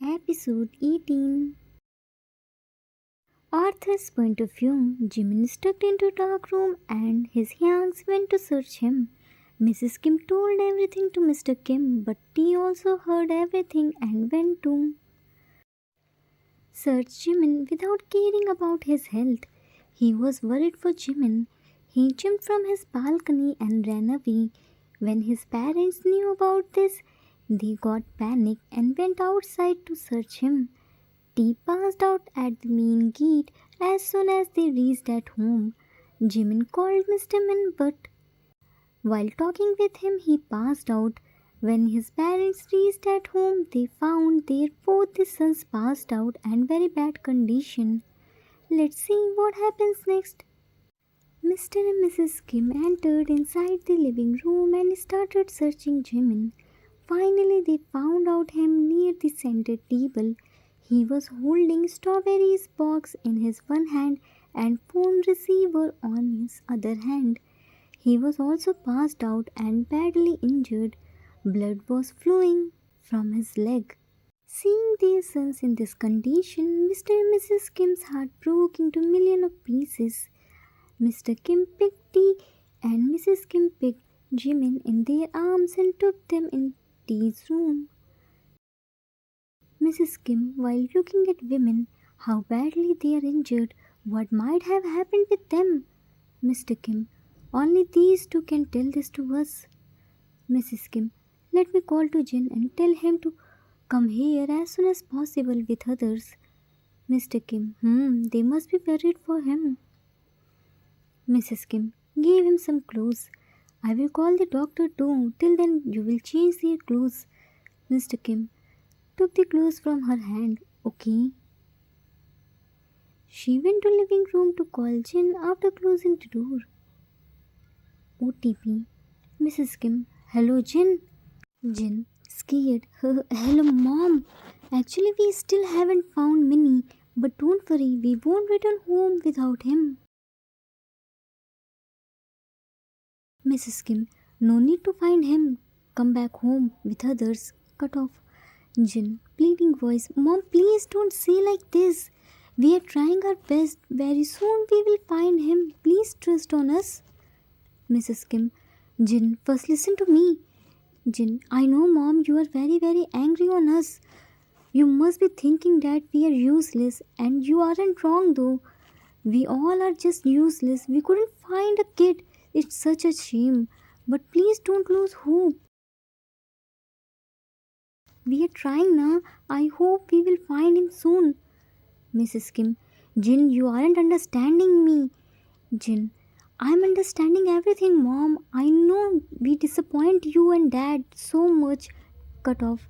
Episode 18. Arthur's point of view. Jimin stepped into a dark room and his hyungs went to search him. Mrs. Kim told everything to Mr. Kim, but he also heard everything and went to search Jimin without caring about his health. He was worried for Jimin. He jumped from his balcony and ran away. When his parents knew about this, they got panicked and went outside to search him. T passed out at the main gate as soon as they reached at home. Jimin called Mr. Min, but while talking with him, he passed out. When his parents reached at home, they found their both the sons passed out and very bad condition. Let's see what happens next. Mr. and Mrs. Kim entered inside the living room and started searching Jimin. Finally, they found out him near the center table. He was holding strawberries box in his one hand and phone receiver on his other hand. He was also passed out and badly injured. Blood was flowing from his leg. Seeing their sons in this condition, Mr. and Mrs. Kim's heart broke into millions of pieces. Mr. Kim picked T and Mrs. Kim picked Jimin in their arms and took them in T's room. Mrs. Kim, while looking at Vmin, how badly they are injured, what might have happened with them? Mr. Kim, only these two can tell this to us. Mrs. Kim, let me call to Jin and tell him to come here as soon as possible with others. Mr. Kim, they must be worried for him. Mrs. Kim, give him some clothes. I will call the doctor too. Till then you will change their clothes. Mr. Kim took the clothes from her hand. Okay. She went to living room to call Jin after closing the door. OTP. Mrs. Kim, hello Jin. Jin, scared. Hello mom. Actually we still haven't found Minnie, but don't worry, we won't return home without him. Mrs. Kim, no need to find him. Come back home with others. Cut off. Jin, pleading voice. Mom, please don't say like this. We are trying our best. Very soon we will find him. Please trust on us. Mrs. Kim, Jin, first listen to me. Jin, I know mom, you are very angry on us. You must be thinking that we are useless, and you aren't wrong though. We all are just useless. We couldn't find a kid. It's such a shame. But please don't lose hope. We are trying now. I hope we will find him soon. Mrs. Kim, Jin, you aren't understanding me. Jin, I'm understanding everything, mom. I know we disappoint you and dad so much. Cut off.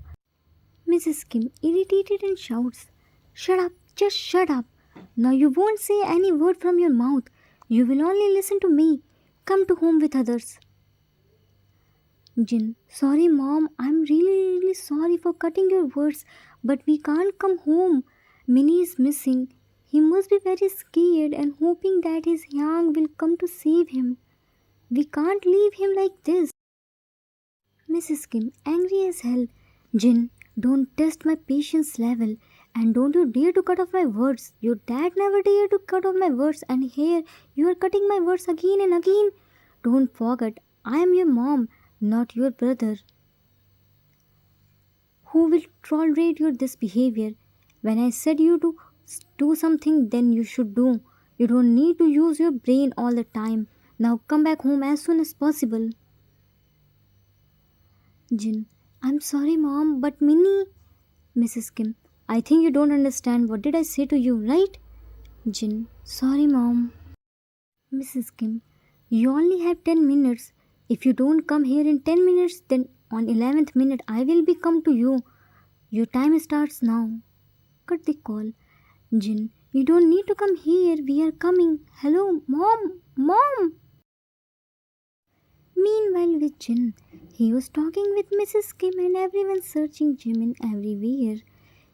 Mrs. Kim, irritated and shouts, shut up, just shut up. Now you won't say any word from your mouth. You will only listen to me. Come to home with others. Jin, sorry mom, I'm really sorry for cutting your words, but we can't come home. Minnie is missing. He must be very scared and hoping that his hyung will come to save him. We can't leave him like this. Mrs. Kim, angry as hell. Jin, don't test my patience level and don't you dare to cut off my words. Your dad never dared to cut off my words and here you are cutting my words again and again. Don't forget, I am your mom, not your brother. Who will tolerate your this behavior? When I said you to do something, then you should do. You don't need to use your brain all the time. Now come back home as soon as possible. Jin, I'm sorry mom, but Minnie. Mrs. Kim, I think you don't understand. What did I say to you, right? Jin, sorry mom. Mrs. Kim, you only have 10 minutes. If you don't come here in 10 minutes, then on 11th minute I will be come to you. Your time starts now. Cut the call. Jin, you don't need to come here. We are coming. Hello, mom. Mom. Meanwhile with Jin, he was talking with Mrs. Kim and everyone searching Jimin everywhere.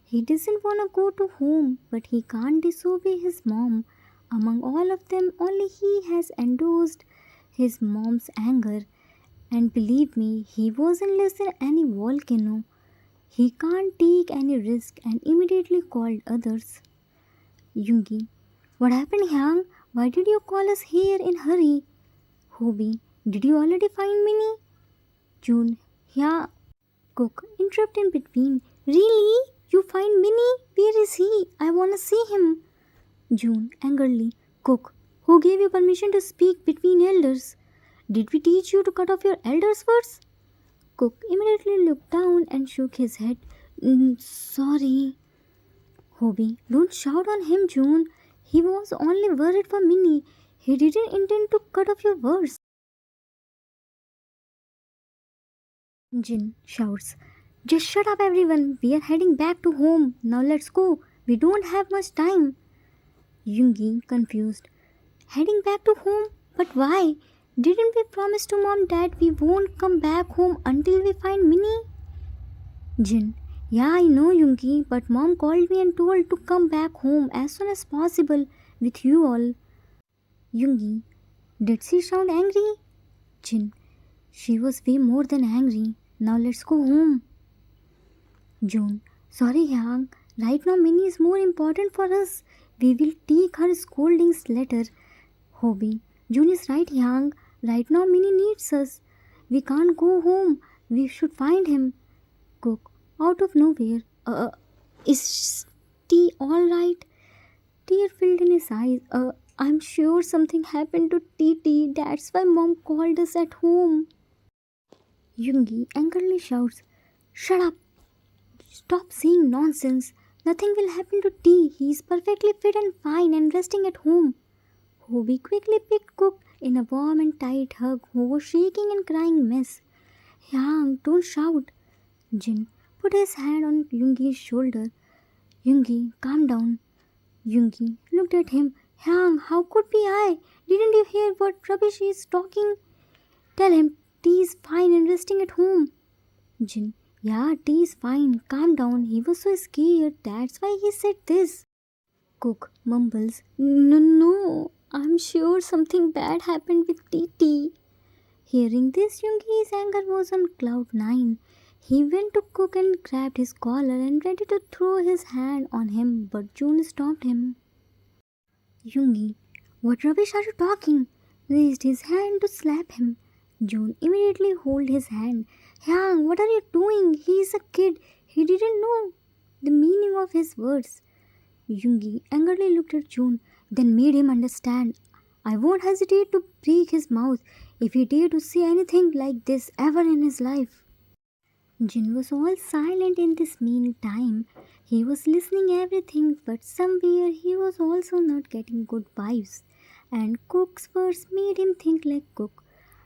He doesn't want to go to home, but he can't disobey his mom. Among all of them, only he has endorsed his mom's anger. And believe me, he wasn't less than any volcano. He can't take any risk and immediately called others. Yoongi, what happened, Hyang? Why did you call us here in hurry? Hobi, did you already find Minnie? June, yeah. Cook, interrupt in between. Really? You find Minnie? Where is he? I wanna see him. June, angrily. Cook, who gave you permission to speak between elders? Did we teach you to cut off your elders' words? Cook immediately looked down and shook his head. Sorry. Hobi, don't shout on him, June. He was only worried for Minnie. He didn't intend to cut off your words. Jin shouts, just shut up, everyone. We are heading back to home. Now let's go. We don't have much time. Yoongi, confused. Heading back to home? But why? Didn't we promise to mom that we won't come back home until we find Minnie? Jin, yeah, I know, Yoongi, but mom called me and told to come back home as soon as possible with you all. Yoongi, did she sound angry? Jin, she was way more than angry. Now let's go home. June, sorry, Hyang. Right now, Minnie is more important for us. We will take her scoldings later. Hobi, June is right, Hyang. Right now, Minnie needs us. We can't go home. We should find him. Cook, out of nowhere. Is T alright? Tear filled in his eyes. I'm sure something happened to TT. That's why mom called us at home. Yoongi angrily shouts, shut up! Stop saying nonsense. Nothing will happen to T. He is perfectly fit and fine and resting at home. Hobi quickly picked Cook in a warm and tight hug who was shaking and crying mess. Hyang, don't shout. Jin put his hand on Yoongi's shoulder. Yoongi, calm down. Yoongi looked at him. Hyang, how could be I? Didn't you hear what rubbish he is talking? Tell him T is fine and resting at home. Jin, yeah, T is fine. Calm down. He was so scared. That's why he said this. Cook mumbles, no, I'm sure something bad happened with TT. Hearing this, Yoongi's anger was on cloud 9. He went to Cook and grabbed his collar and ready to throw his hand on him, but June stopped him. Yoongi, what rubbish are you talking? Raised his hand to slap him. June immediately held his hand. Hyang, what are you doing? He is a kid. He didn't know the meaning of his words. Yoongi angrily looked at June, then made him understand. I won't hesitate to break his mouth if he dared to say anything like this ever in his life. Jin was all silent in this meantime. He was listening everything, but somewhere he was also not getting good vibes. And Cook's words made him think like Cook.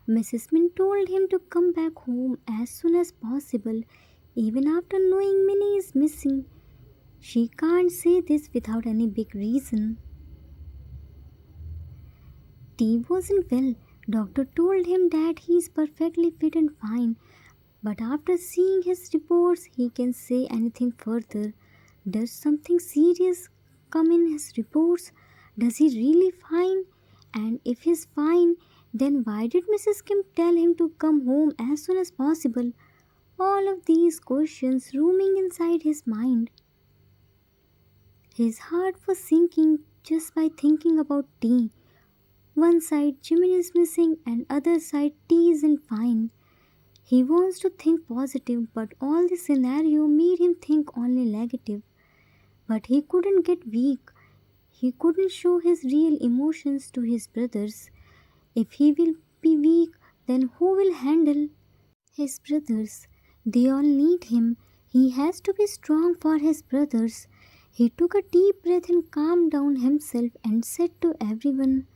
Mrs. Min told him to come back home as soon as possible, even after knowing Minnie is missing. She can't say this without any big reason. T wasn't well. Doctor told him that he is perfectly fit and fine. But after seeing his reports, he can say anything further. Does something serious come in his reports? Does he really fine? And if he's fine, then why did Mrs. Kim tell him to come home as soon as possible? All of these questions roaming inside his mind. His heart was sinking just by thinking about T. One side Jimin is missing and other side T isn't fine. He wants to think positive, but all the scenario made him think only negative. But he couldn't get weak. He couldn't show his real emotions to his brothers. If he will be weak, then who will handle his brothers? They all need him. He has to be strong for his brothers. He took a deep breath and calmed down himself and said to everyone,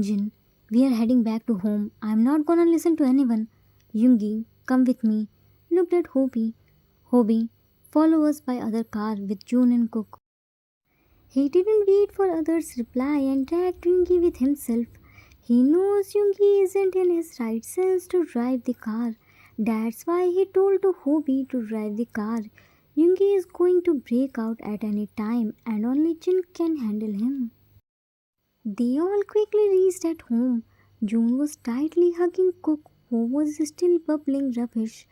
Jin, we are heading back to home. I'm not gonna listen to anyone. Yoongi, come with me. Looked at Hobi. Hobi, follow us by other car with June and Cook. He didn't wait for others' reply and dragged Yoongi with himself. He knows Yoongi isn't in his right sense to drive the car. That's why he told to Hobi to drive the car. Yoongi is going to break out at any time and only Jin can handle him. They all quickly reached at home. June was tightly hugging Cook, who was still bubbling rubbish.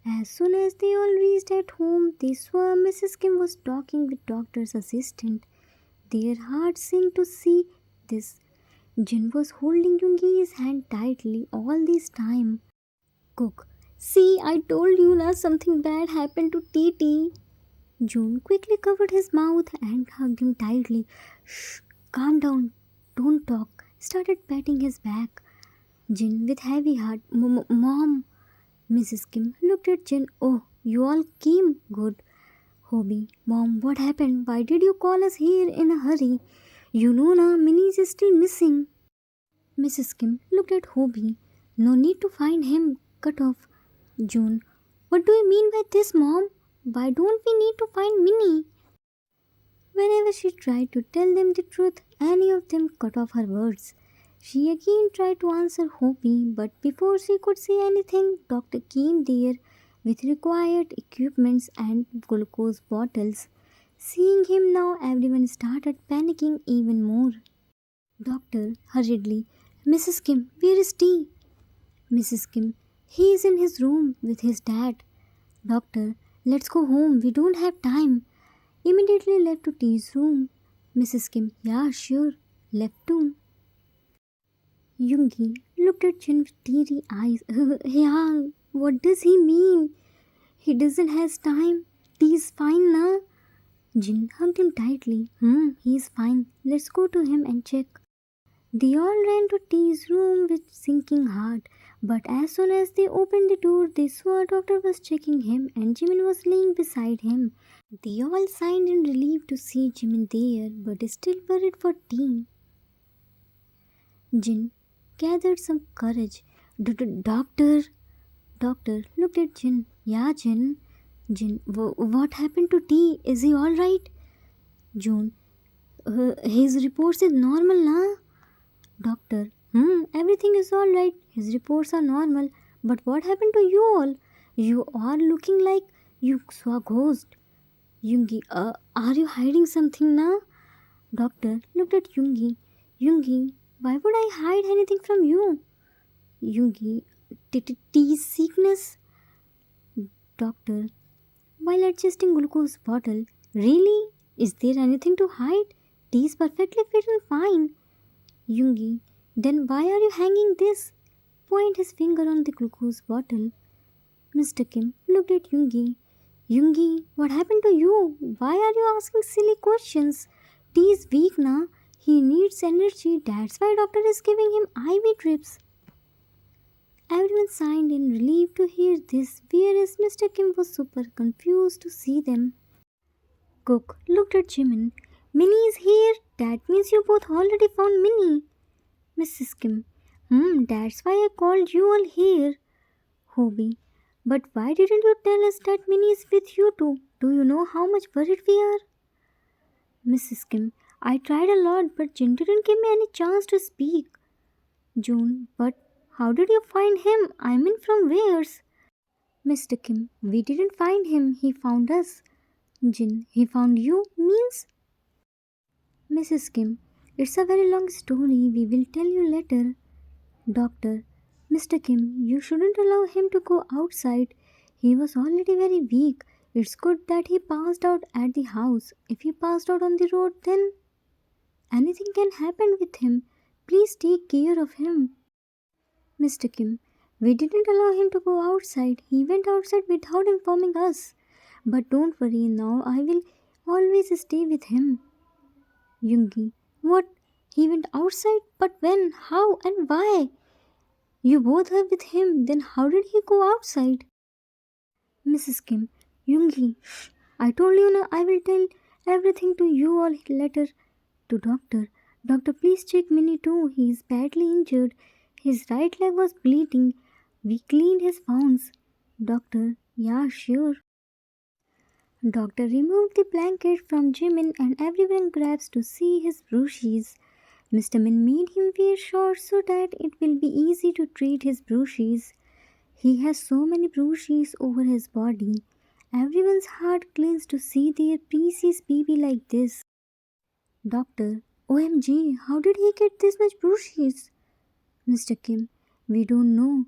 As soon as they all reached at home, they saw Mrs. Kim was talking with doctor's assistant. Their hearts sank to see this. Jin was holding Yoongi's hand tightly all this time. Cook, see, I told you na something bad happened to Titi. June quickly covered his mouth and hugged him tightly. Shh, calm down, don't talk. Started patting his back. Jin with heavy heart, Mom. Mrs. Kim looked at Jin. Oh, you all came? Good. Hobi, Mom, what happened? Why did you call us here in a hurry? You know na, Minnie is still missing. Mrs. Kim looked at Hobi. No need to find him. Cut off. June, what do you mean by this, Mom? Why don't we need to find Minnie? Whenever she tried to tell them the truth, any of them cut off her words. She again tried to answer Hopi, but before she could say anything, Doctor came there with required equipments and glucose bottles. Seeing him now, everyone started panicking even more. Doctor, hurriedly, Mrs. Kim, where is T? Mrs. Kim, he is in his room with his dad. Doctor, let's go home, we don't have time. Immediately left to T's room. Mrs. Kim, yeah, sure, left too. Yoongi looked at Jin with teary eyes. Yeah, what does he mean? He doesn't have time. He's fine now. Jin hugged him tightly. He's fine. Let's go to him and check. They all ran to T's room with sinking heart. But as soon as they opened the door, they saw a doctor was checking him and Jimin was laying beside him. They all sighed in relief to see Jimin there, but still worried for T. Jin gathered some courage. Doctor looked at Jin. Yeah, Jin. Jin, what happened to T? Is he alright? June, his reports is normal, na? Doctor, everything is alright. His reports are normal. But what happened to you all? You are looking like you saw a ghost. Yoongi, are you hiding something now? Doctor looked at Yoongi. Yoongi, why would I hide anything from you? Yoongi, T's sickness? Doctor, while adjusting glucose bottle, really? Is there anything to hide? Tea is perfectly fit and fine. Yoongi, then why are you hanging this? Point his finger on the glucose bottle. Mr. Kim looked at Yoongi. Yoongi, what happened to you? Why are you asking silly questions? Tea is weak now. He needs energy. That's why doctor is giving him IV drips. Everyone sighed in relief to hear this, whereas Mr. Kim was super confused to see them. Cook looked at Jimin. Minnie is here. That means you both already found Minnie. Mrs. Kim. That's why I called you all here. Hobi. But why didn't you tell us that Minnie is with you too? Do you know how much worried we are? Mrs. Kim. I tried a lot, but Jin didn't give me any chance to speak. June. But how did you find him? I mean, from where's? Mr. Kim. We didn't find him. He found us. Jin. He found you? Means? Mrs. Kim. It's a very long story. We will tell you later. Doctor. Mr. Kim, you shouldn't allow him to go outside. He was already very weak. It's good that he passed out at the house. If he passed out on the road, then anything can happen with him. Please take care of him. Mr. Kim, we didn't allow him to go outside. He went outside without informing us. But don't worry now, I will always stay with him. Yoongi, what? He went outside? But when? How? And why? You both are with him, then how did he go outside? Mrs. Kim, Yoongi, shh. I told you na I will tell everything to you all later. To doctor. Doctor, please check Minnie too. He is badly injured. His right leg was bleeding. We cleaned his wounds. Doctor, yeah, sure. Doctor removed the blanket from Jimin and everyone grabs to see his bruises. Mr. Min made him wear shorts so that it will be easy to treat his bruises. He has so many bruises over his body. Everyone's heart clings to see their precious baby like this. Doctor, OMG, how did he get this much bruises? Mr. Kim, we don't know.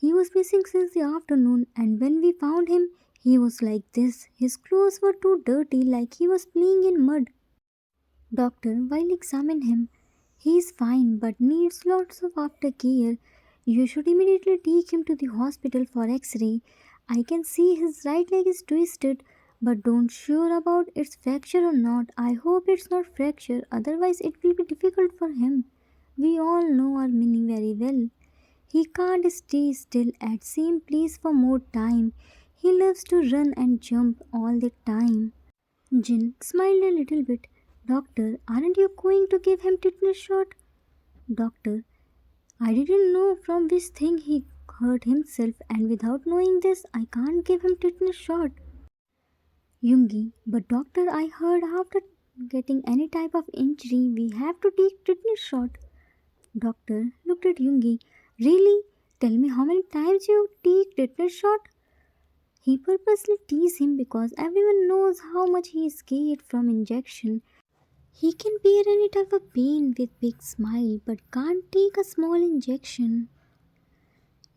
He was missing since the afternoon, and when we found him, he was like this. His clothes were too dirty, like he was playing in mud. Doctor, while examine him, he is fine but needs lots of aftercare. You should immediately take him to the hospital for X-ray. I can see his right leg is twisted, but don't sure about its fracture or not. I hope it's not fracture, otherwise it will be difficult for him. We all know our Minnie very well. He can't stay still at same place for more time. He loves to run and jump all the time. Jin smiled a little bit. Doctor, aren't you going to give him tetanus shot? Doctor, I didn't know from which thing he hurt himself, and without knowing this, I can't give him tetanus shot. Yoongi, but doctor, I heard after getting any type of injury, we have to take tetanus shot. Doctor looked at Yoongi. Really? Tell me how many times you take tetanus shot? He purposely teased him because everyone knows how much he is scared from injection. He can bear any type of pain with big smile but can't take a small injection.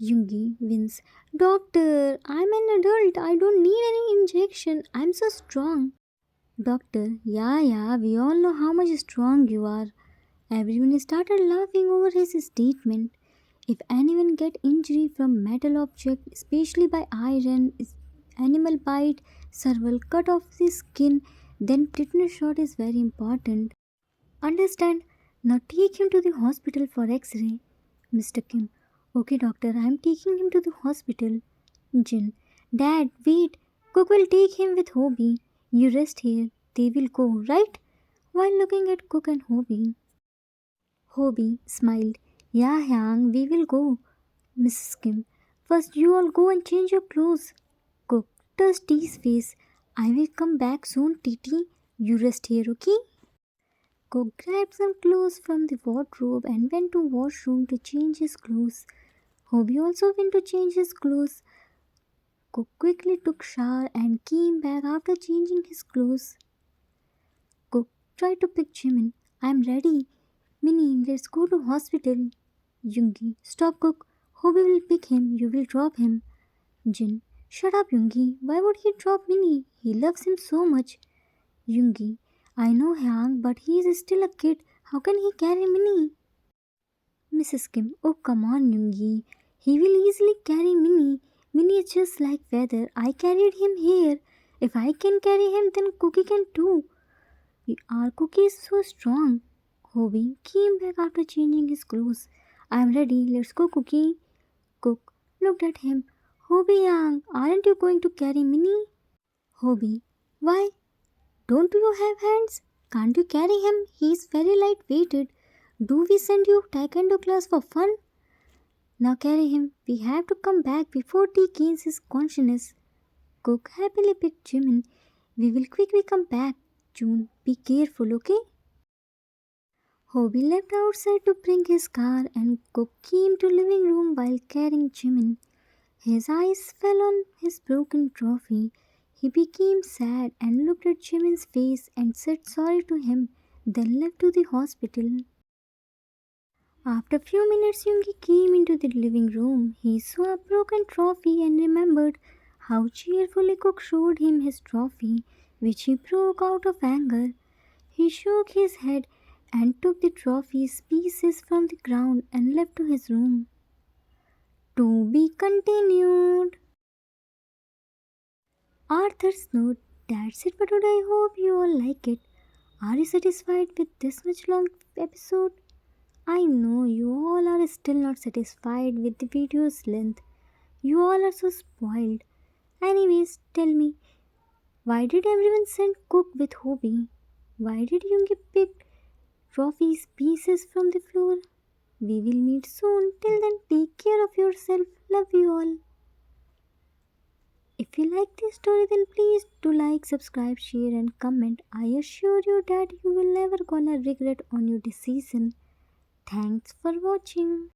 Yoongi wins. Doctor, I'm an adult. I don't need any injection. I'm so strong. Doctor, yeah, we all know how much strong you are. Everyone started laughing over his statement. If anyone get injury from metal object, especially by iron, animal bite, several cut off the skin, then tetanus shot is very important. Understand? Now take him to the hospital for X-ray. Mr. Kim. Okay, doctor, I am taking him to the hospital. Jin. Dad, wait. Cook will take him with Hobi. You rest here. They will go, right? While looking at Cook and Hobi. Hobi smiled. Yeah, Hyang, we will go. Mrs. Kim. First, you all go and change your clothes. Cook touched Tee's face. I will come back soon, Titi. You rest here, okay? Cook grabbed some clothes from the wardrobe and went to washroom to change his clothes. Hobi also went to change his clothes. Cook quickly took shower and came back after changing his clothes. Cook tried to pick Jimin. I'm ready. Minnie, let's go to hospital. Yoongi, stop Cook. Hobi will pick him. You will drop him. Jin, shut up Yoongi. Why would he drop Minnie? He loves him so much. Yoongi, I know Hyang, but he is still a kid. How can he carry Minnie? Mrs. Kim, oh come on Yoongi. He will easily carry Minnie. Minnie is just like feather. I carried him here. If I can carry him, then Cookie can too. Our Cookie is so strong. Hobi came back after changing his clothes. I am ready. Let's go, Cookie. Cook looked at him. Hobi Yang, aren't you going to carry Minnie? Hobi, why? Don't you have hands? Can't you carry him? He is very light-weighted. Do we send you taekwondo class for fun? Now carry him. We have to come back before he gains his consciousness. Cook happily picked Jimin. We will quickly come back. June, be careful, okay? Hobi left outside to bring his car and Cook came to living room while carrying Jimin. His eyes fell on his broken trophy. He became sad and looked at Jimin's face and said sorry to him, then left to the hospital. After a few minutes, Yoongi came into the living room. He saw a broken trophy and remembered how cheerfully Cook showed him his trophy, which he broke out of anger. He shook his head and took the trophy's pieces from the ground and left to his room. To be continued. Arthur's note. That's it for today. I hope you all like it. Are you satisfied with this much long episode? I know you all are still not satisfied with the video's length. You all are so spoiled. Anyways, tell me, why did everyone send Cook with Hobi? Why did Yoongi pick trophies pieces from the floor? We will meet soon. Till then, take care of yourself. Love you all. If you like this story, then please do like, subscribe, share and comment. I assure you that you will never gonna regret on your decision. Thanks for watching.